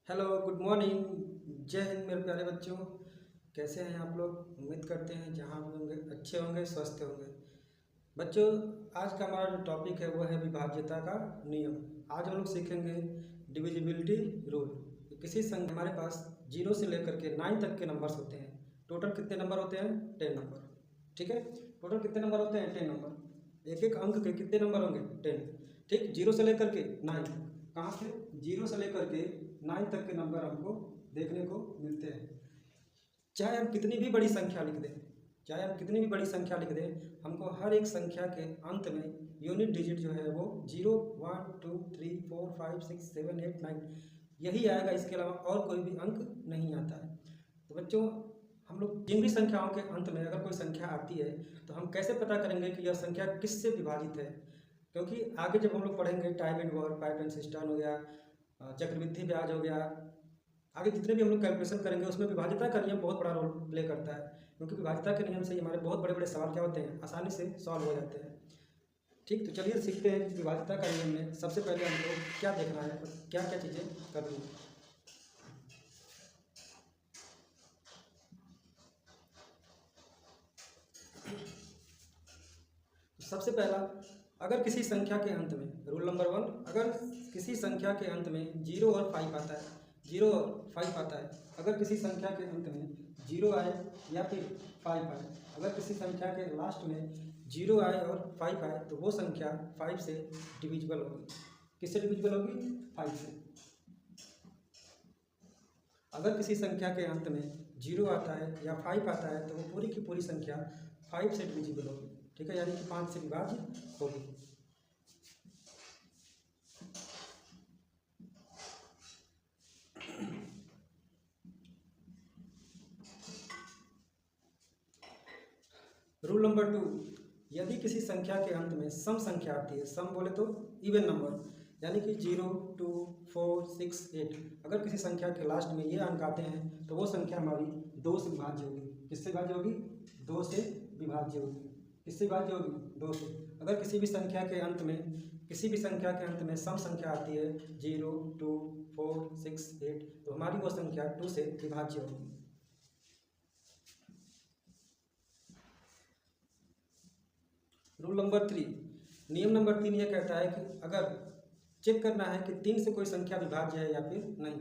Hello, good morning. जय हिंद मेरे प्यारे बच्चों। कैसे हैं आप लोग? उम्मीद करते हैं जहाँ भी होंगे अच्छे होंगे, स्वस्थ होंगे। बच्चों, आज का हमारा जो टॉपिक है वो है विभाज्यता का नियम। आज हम लोग सीखेंगे डिविजिबिलिटी रूल। किसी संख्या हमारे पास जीरो से लेकर के 9 तक के नंबर्स होते हैं। टोटल कितने नंबर होते हैं? 10 नंबर। ठीक है, टोटल कितने नंबर होते हैं? 10 नंबर। एक एक अंक के कितने नंबर होंगे? 10। ठीक, जीरो से लेकर के 9 तक। कहाँ से? जीरो से लेकर के 9 तक के नंबर हमको देखने को मिलते हैं। चाहे हम कितनी भी बड़ी संख्या लिख दें, चाहे हम कितनी भी बड़ी संख्या लिख दें, हमको हर एक संख्या के अंत में यूनिट डिजिट जो है वो 0, 1, 2, 3, 4, 5, 6, 7, 8, 9 यही आएगा। इसके अलावा और कोई भी अंक नहीं आता है। तो बच्चों, हम लोग जिन भी संख्याओं के अंत में अगर कोई संख्या आती है तो हम कैसे पता करेंगे कि यह संख्या किससे विभाजित है? क्योंकि आगे जब हम लोग पढ़ेंगे time and work, pipe and system हो गया, चक्रवृद्धि ब्याज हो गया, आगे जितने भी हम लोग कैलकुलेशन करेंगे उसमें विभाज्यता का नियम बहुत बड़ा रोल प्ले करता है। क्योंकि विभाज्यता के नियम से ही हमारे बहुत बड़े बड़े सवाल क्या होते हैं, आसानी से सॉल्व हो जाते हैं। ठीक, तो चलिए सीखते हैं कि विभाज्यता का नियम में सबसे पहले हमको क्या देखना है और क्या क्या चीज़ें करनी है। तो सबसे पहला, अगर किसी संख्या के अंत में, रूल नंबर 1, अगर किसी संख्या के अंत में 0 और 5 आता है, 0 और 5 आता है, अगर किसी संख्या के अंत में 0 आए या फिर 5 आए, अगर किसी संख्या के लास्ट में 0 आए और 5 आए तो वो संख्या 5 से डिविजिबल होगी। किससे डिविजिबल होगी? 5 से। अगर किसी संख्या के अंत में 0 आता है या 5 आता है तो वो पूरी की पूरी संख्या 5 से डिविजिबल होगी। ठीक है, यानी कि 5 से विभाज्य होगी। रूल नंबर 2, यदि किसी संख्या के अंत में सम संख्या आती है, सम बोले तो इवन नंबर, यानी कि 0, 2, 4, 6, 8, अगर किसी संख्या के लास्ट में ये अंक आते हैं तो वो संख्या हमारी 2 से विभाज्य होगी। किससे विभाज्य होगी? 2 से विभाज्य होगी। किससे विभाज्य होगी? 2 से। अगर किसी भी संख्या के अंत में, किसी भी संख्या के अंत में सम संख्या आती है 0, 2, 4, 6, 8 तो हमारी वो संख्या 2 से विभाज्य होगी। रूल नंबर 3, नियम नंबर 3 यह कहता है कि अगर चेक करना है कि 3 से कोई संख्या विभाज्य है या फिर नहीं।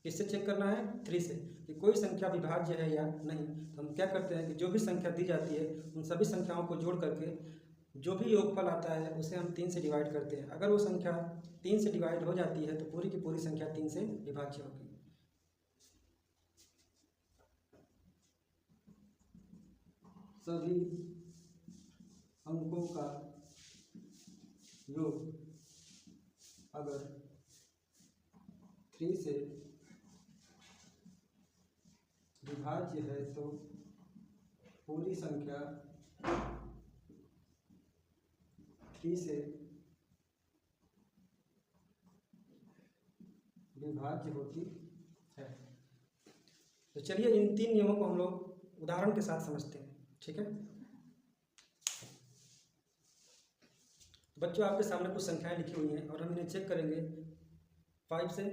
किससे चेक करना है? 3 से, कि कोई संख्या विभाज्य है या नहीं। तो हम क्या करते हैं कि जो भी संख्या दी जाती है उन सभी संख्याओं को जोड़ करके जो भी योगफल आता है उसे हम 3 से डिवाइड करते हैं। अगर वो संख्या 3 से डिवाइड हो जाती है तो पूरी की पूरी संख्या 3 से विभाज्य होगी। सभी अंकों का योग अगर 3 से विभाज्य है तो पूरी संख्या 3 से विभाज्य होती है। तो चलिए इन 3 नियमों को हम लोग उदाहरण के साथ समझते हैं। ठीक है, बच्चों आपके सामने कुछ संख्याएं लिखी हुई हैं और हम इन्हें चेक करेंगे 5 से,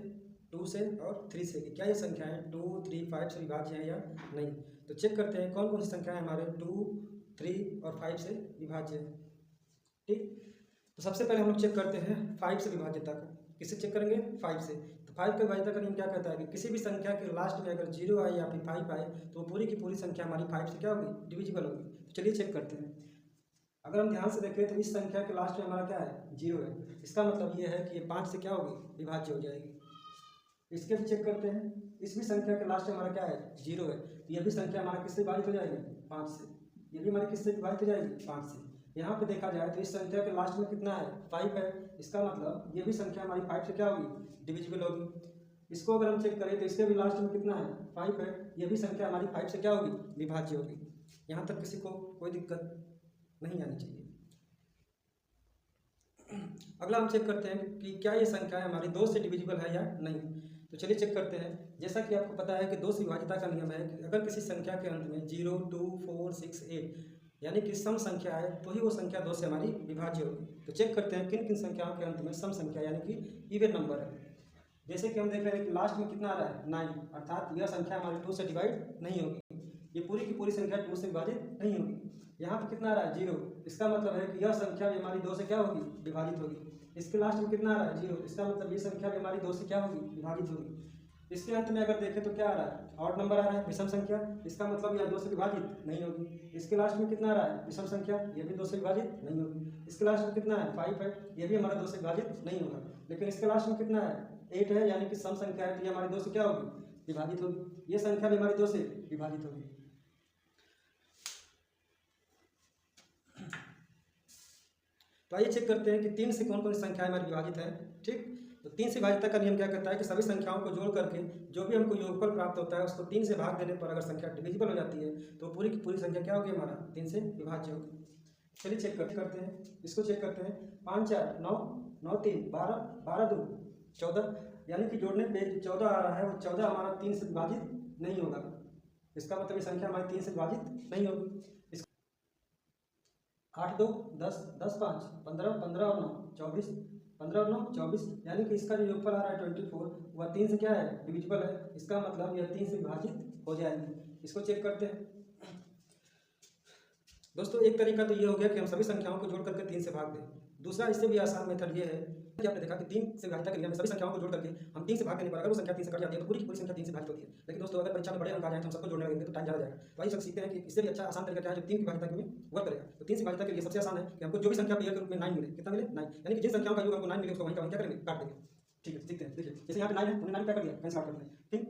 2 से और 3 से कि क्या ये संख्याएं 2, 3, 5 से विभाज्य हैं या नहीं। तो चेक करते हैं कौन कौन सी संख्याएं हमारे 2, 3 और 5 से विभाज्य हैं। ठीक, तो सबसे पहले हम लोग चेक करते हैं 5 से विभाज्यता को। किससे चेक करेंगे? 5 से। तो 5 का विभाज्यता का नियम क्या कहता है कि किसी भी संख्या के लास्ट में अगर 0 आए या फिर 5 आए तो पूरी की पूरी संख्या हमारी 5 से क्या होगी? डिविजिबल होगी। तो चलिए चेक करते हैं। अगर हम ध्यान से देखें तो इस संख्या के लास्ट में हमारा क्या है? 0 है। इसका मतलब ये है कि ये 5 से क्या होगी? विभाज्य हो जाएगी। इसके भी चेक करते हैं। इस भी संख्या के लास्ट में हमारा क्या है? 0 है। तो यह भी संख्या हमारा किससे विभाजित हो जाएगी? 5 से। ये भी हमारी किससे विभाजित हो जाएगी? 5 से। यहाँ पे देखा जाए तो इस संख्या के लास्ट में कितना है? 5 है। इसका मतलब ये भी संख्या हमारी 5 से क्या होगी? डिविजिबल होगी। इसको अगर हम चेक करें तो इसके भी लास्ट में कितना है? 5 है। ये भी संख्या हमारी 5 से क्या होगी? विभाज्य होगी। यहाँ तक किसी को कोई दिक्कत नहीं आनी चाहिए। अगला हम चेक करते हैं कि क्या ये संख्या हमारी 2 से डिविजिबल है या नहीं। तो चलिए चेक करते हैं। जैसा कि आपको पता है कि 2 से विभाज्यता का नियम है कि अगर किसी संख्या के अंत में 0, 2, 4, 6, 8 यानी कि सम संख्या है तो ही वो संख्या 2 से हमारी विभाज्य होगी। तो चेक करते हैं किन किन संख्याओं के अंत में सम संख्या यानी कि इवन नंबर है। जैसे कि हम देख रहे हैं कि लास्ट में कितना आ रहा है 9, अर्थात यह संख्या हमारी 2 से डिवाइड नहीं होगी, ये पूरी की पूरी संख्या 2 से विभाजित नहीं होगी। यहाँ पर कितना आ रहा है 0, इसका मतलब है कि यह संख्या भी हमारी 2 से क्या होगी विभाजित होगी। इसके लास्ट में कितना आ रहा है 0, इसका मतलब ये संख्या भी हमारी 2 से क्या होगी विभाजित होगी। इसके अंत में अगर देखें तो क्या आ रहा है ऑड नंबर आ रहा है, विषम संख्या, इसका मतलब यह 2 से विभाजित नहीं होगी। इसके लास्ट में कितना आ रहा है विषम संख्या, ये भी 2 से विभाजित नहीं होगी। इसके लास्ट में कितना है 5 है, ये भी हमारा 2 से विभाजित नहीं होगा। लेकिन इसके लास्ट में कितना है 8 है, यानी कि सम संख्या है, तो ये हमारी 2 से क्या होगी विभाजित होगी। ये संख्या भी हमारी 2 से विभाजित होगी। तो आइए चेक करते हैं कि 3 से कौन कौन सी संख्याएं हमारी विभाजित है। ठीक, तो 3 से विभाजित का नियम क्या कहता है कि सभी संख्याओं को जोड़ करके जो भी हमको योगफल प्राप्त होता है उसको 3 से भाग देने पर अगर संख्या डिविजिबल हो जाती है तो पूरी की पूरी संख्या क्या होगी हमारा 3 से विभाज्य होगी। चलिए चेक करते हैं, इसको चेक करते हैं। 5 4 9 9 3 12 12 2 14, यानी कि जोड़ने पे 14 आ रहा है वो 14 हमारा 3 से विभाजित नहीं होगा। इसका मतलब ये संख्या हमारी 3 से विभाजित नहीं होगी। 8 2 10 10 5 15 15 और 9 24, 15 और 9 24, यानी कि इसका जो योगफल आ रहा है 24 वह 3 से क्या है डिविजिबल है। इसका मतलब यह 3 से विभाजित हो जाएगी। इसको चेक करते हैं दोस्तों। एक तरीका तो ये हो गया कि हम सभी संख्याओं को जोड़ करके 3 से भाग दें। दूसरा इससे भी आसान मेथड ये है कि आपने देखा कि 3 से विभाजित के नियम में सभी संख्याओं को जोड़ करके हम 3 से भाग देने पर अगर वो संख्या 3 से कट जाती है तो पूरी की पूरी संख्या 3 से भाजित होती है। लेकिन दोस्तों अगर परीक्षा में बड़े अंक आ जाए तो हम सबको जोड़ने लगेंगे तो टाइम ज़्यादा जाएगा। तो आइए सब सीखते हैं कि इससे भी अच्छा आसान तरीका क्या है जो 3 की भाजिता में वर्क करेगा। तो 3 से भाजिता के लिए सबसे आसान है कि हमको जो भी संख्या पेयर के रूप में 9 मिले, कितना मिले 9, यानी कि जिन संख्याओं का योग हमको 9 मिले उसको वहीं का वहीं क्या करेंगे काट देंगे। ठीक है, सीखते हैं। देखिए जैसे यहाँ पे 9 है, हमने 9 क्या कर दिया कैंसिल आउट कर दिया। ठीक,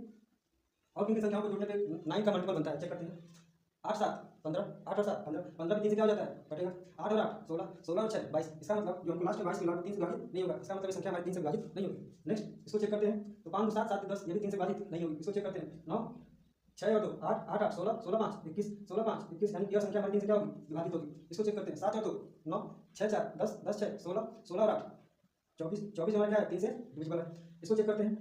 और किन संख्याओं को जोड़ने पे 9 का मल्टीपल बनता है चेक करते हैं। 8 7 15, 8 और 7 15, 15 भी 3 से क्या हो जाता है कटेगा। 8 और 8 16, 16 और 6 22, इसका मतलब जो हमको लास्ट में 22 मिला 3 से विभाजित नहीं होगा। इसका मतलब ये संख्या हमारी 3 से विभाजित नहीं होगी। नेक्स्ट इसको चेक करते हैं। तो 5 7 7 10, ये भी 3 से विभाजित नहीं होगी। इसको चेक करते हैं। 9 6 और 2 8 8 8 16 16 5 21 16 5 21, यानी कि यह संख्या हमारी 3 से क्या होगी विभाजित होगी। इसको चेक करते हैं। 7 और 2 9 6 4 10 10 6 16 16 और 8 24, 24 हमारा क्या है 3 से डिविजिबल है। इसको चेक करते हैं।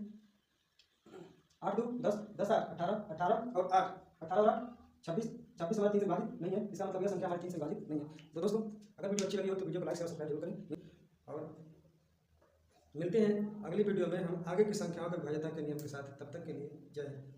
8 2 10 10 8 18 18 और 8 18 और 8 26 26 हमारा 3 से विभाजित नहीं है। इसका मतलब यह संख्या हमारी 3 से विभाजित नहीं है। तो दोस्तों अगर वीडियो अच्छी लगी हो तो वीडियो को लाइक शेयर सब्सक्राइब जरूर करें और मिलते हैं अगली वीडियो में हम आगे की संख्याओं की विभाज्यता के नियम के साथ। तब तक के लिए जय हिंद।